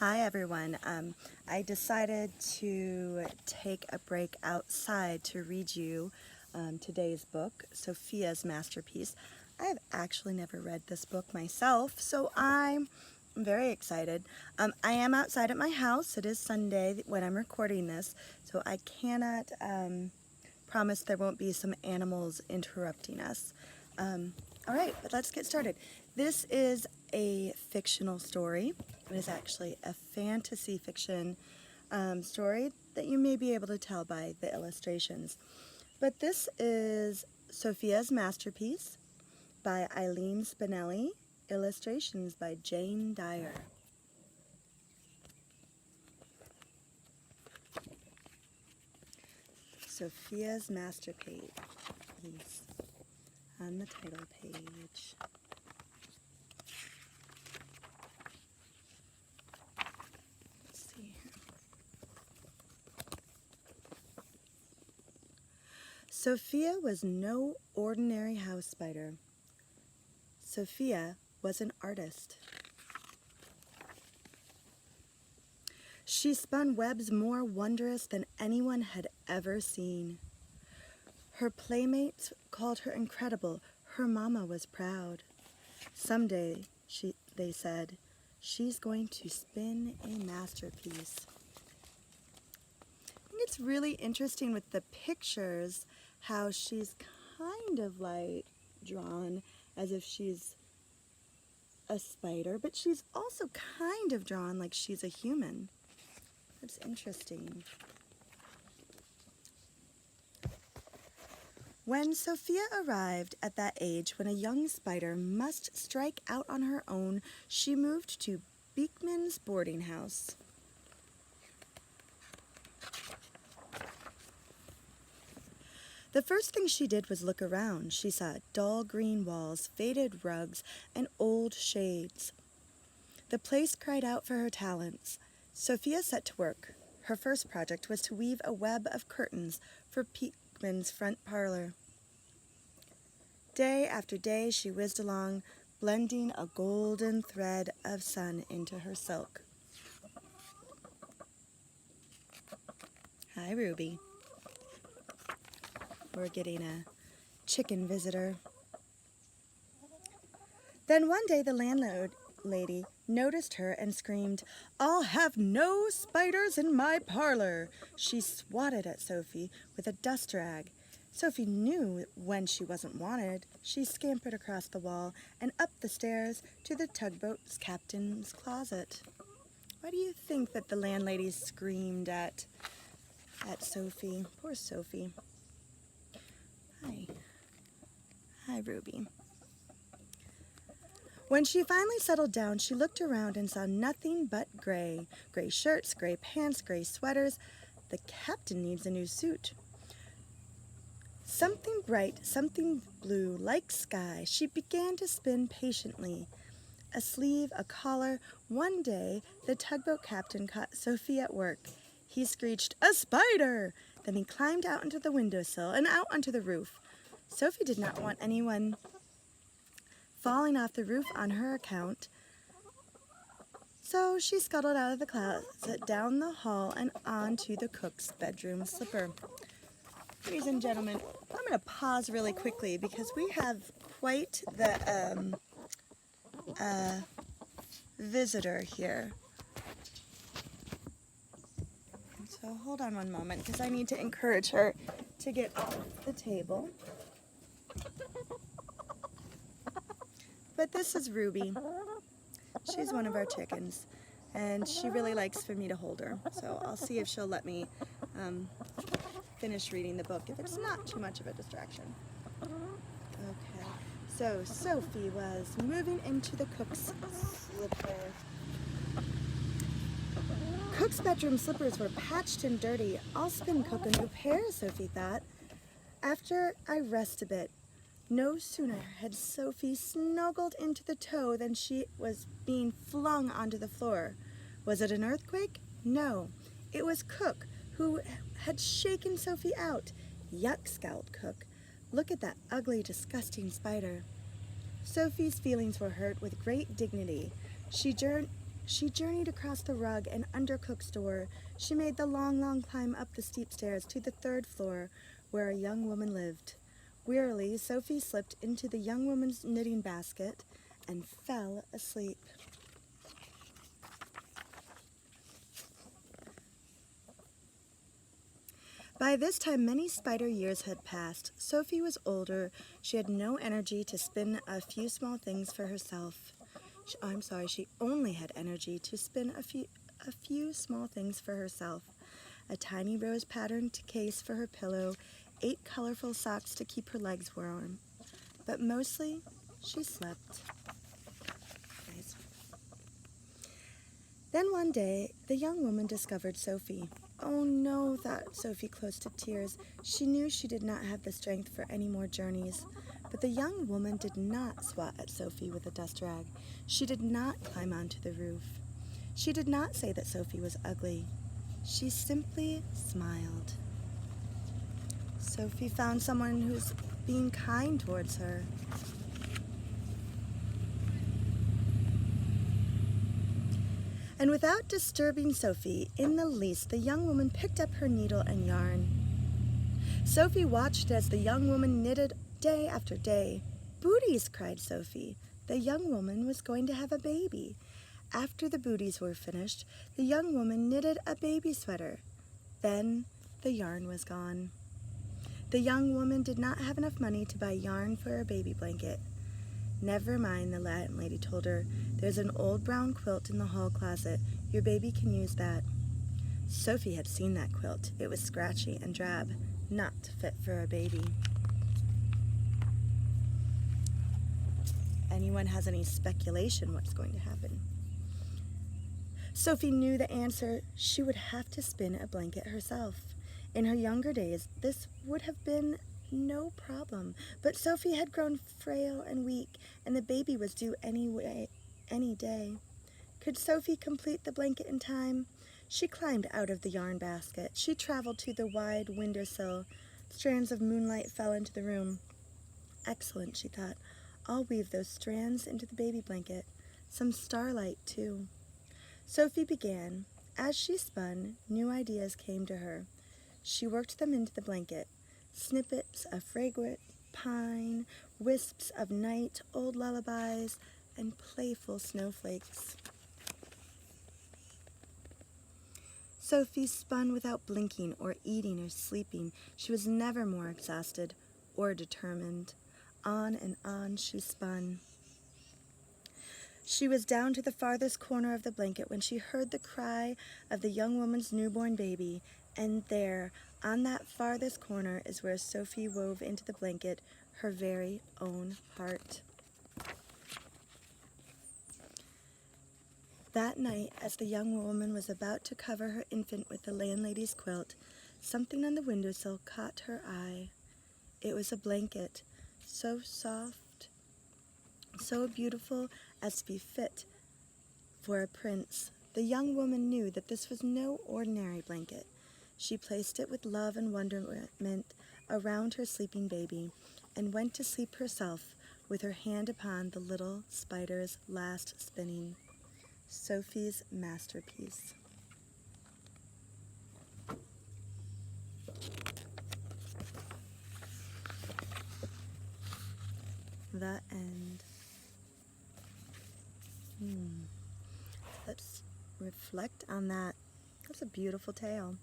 Hi everyone. I decided to take a break outside to read you today's book, Sophia's Masterpiece. I've actually never read this book myself, so I'm very excited. I am outside at my house. It is Sunday when I'm recording this, so I cannot promise there won't be some animals interrupting us. All right, but let's get started. This is a fictional story. It is actually a fantasy fiction story that you may be able to tell by the illustrations. But this is Sophia's Masterpiece by Eileen Spinelli, illustrations by Jane Dyer. Sophia's Masterpiece on the title page. Let's see here. Sophia was no ordinary house spider. Sophia was an artist. She spun webs more wondrous than anyone had ever seen. Her playmates called her incredible. Her mama was proud. Someday, they said, she's going to spin a masterpiece. I think it's really interesting with the pictures how she's kind of like drawn as if she's a spider, but she's also kind of drawn like she's a human. That's interesting. When Sophia arrived at that age when a young spider must strike out on her own, she moved to Beekman's boarding house. The first thing she did was look around. She saw dull green walls, faded rugs, and old shades. The place cried out for her talents. Sophia set to work. Her first project was to weave a web of curtains for Beekman's front parlor. Day after day she whizzed along, blending a golden thread of sun into her silk. Hi, Ruby. We're getting a chicken visitor. Then one day the landlady noticed her and screamed, "I'll have no spiders in my parlor!" She swatted at Sophie with a dust rag. Sophie knew when she wasn't wanted. She scampered across the wall and up the stairs to the tugboat's captain's closet. Why do you think that the landlady screamed at Sophie? Poor Sophie. Hi, Ruby. When she finally settled down, she looked around and saw nothing but gray. Gray shirts, gray pants, gray sweaters. The captain needs a new suit. Something bright, something blue, like sky. She began to spin patiently. A sleeve, a collar. One day, the tugboat captain caught Sophie at work. He screeched, "A spider!" Then he climbed out onto the windowsill and out onto the roof. Sophie did not want anyone falling off the roof on her account, so she scuttled out of the closet, down the hall, and onto the cook's bedroom slipper. Ladies and gentlemen, I'm going to pause really quickly because we have quite the visitor here. So hold on one moment because I need to encourage her to get off the table. But this is Ruby. She's one of our chickens, and she really likes for me to hold her. So I'll see if she'll let me finish reading the book if it's not too much of a distraction. Okay, so Sophie was moving into the cook's slipper. Cook's bedroom slippers were patched and dirty. I'll spin Cook a new pair, Sophie thought. After I rest a bit. No sooner had Sophie snuggled into the toe than she was being flung onto the floor. Was it an earthquake? No. It was Cook, who had shaken Sophie out. "Yuck," scowled Cook. "Look at that ugly, disgusting spider." Sophie's feelings were hurt with great dignity. She She journeyed across the rug and under cook's door. She made the long, long climb up the steep stairs to the third floor, where a young woman lived. Wearily, Sophie slipped into the young woman's knitting basket and fell asleep. By this time, many spider years had passed. Sophie was older. She had no energy to spin a few small things for herself. She only had energy to spin a few small things for herself. A tiny rose patterned case for her pillow, 8 colorful socks to keep her legs warm. But mostly, she slept. Then one day, the young woman discovered Sophie. Oh no, thought Sophie close to tears. She knew she did not have the strength for any more journeys. But the young woman did not swat at Sophie with a dust rag. She did not climb onto the roof. She did not say that Sophie was ugly. She simply smiled. Sophie found someone who's being kind towards her. And without disturbing Sophie in the least, the young woman picked up her needle and yarn. Sophie watched as the young woman knitted day after day. "Booties!" cried Sophie. The young woman was going to have a baby. After the booties were finished, the young woman knitted a baby sweater. Then the yarn was gone. The young woman did not have enough money to buy yarn for a baby blanket. "Never mind," the landlady told her. "There's an old brown quilt in the hall closet. Your baby can use that." Sophie had seen that quilt. It was scratchy and drab, not fit for a baby. Anyone has any speculation what's going to happen? Sophie knew the answer. She would have to spin a blanket herself. In her younger days, this would have been no problem, but Sophie had grown frail and weak, and the baby was due any day. Could Sophie complete the blanket in time? She climbed out of the yarn basket. She traveled to the wide windowsill. Strands of moonlight fell into the room. Excellent, she thought. I'll weave those strands into the baby blanket. Some starlight, too. Sophie began. As she spun, new ideas came to her. She worked them into the blanket. Snippets of fragrant pine, wisps of night, old lullabies, and playful snowflakes. Sophie spun without blinking or eating or sleeping. She was never more exhausted or determined. On and on she spun. She was down to the farthest corner of the blanket when she heard the cry of the young woman's newborn baby, and there, on that farthest corner, is where Sophie wove into the blanket her very own heart. That night, as the young woman was about to cover her infant with the landlady's quilt, something on the windowsill caught her eye. It was a blanket, so soft, so beautiful as to be fit for a prince. The young woman knew that this was no ordinary blanket. She placed it with love and wonderment around her sleeping baby and went to sleep herself with her hand upon the little spider's last spinning. Sophie's masterpiece. The end. Let's reflect on that. That's a beautiful tale.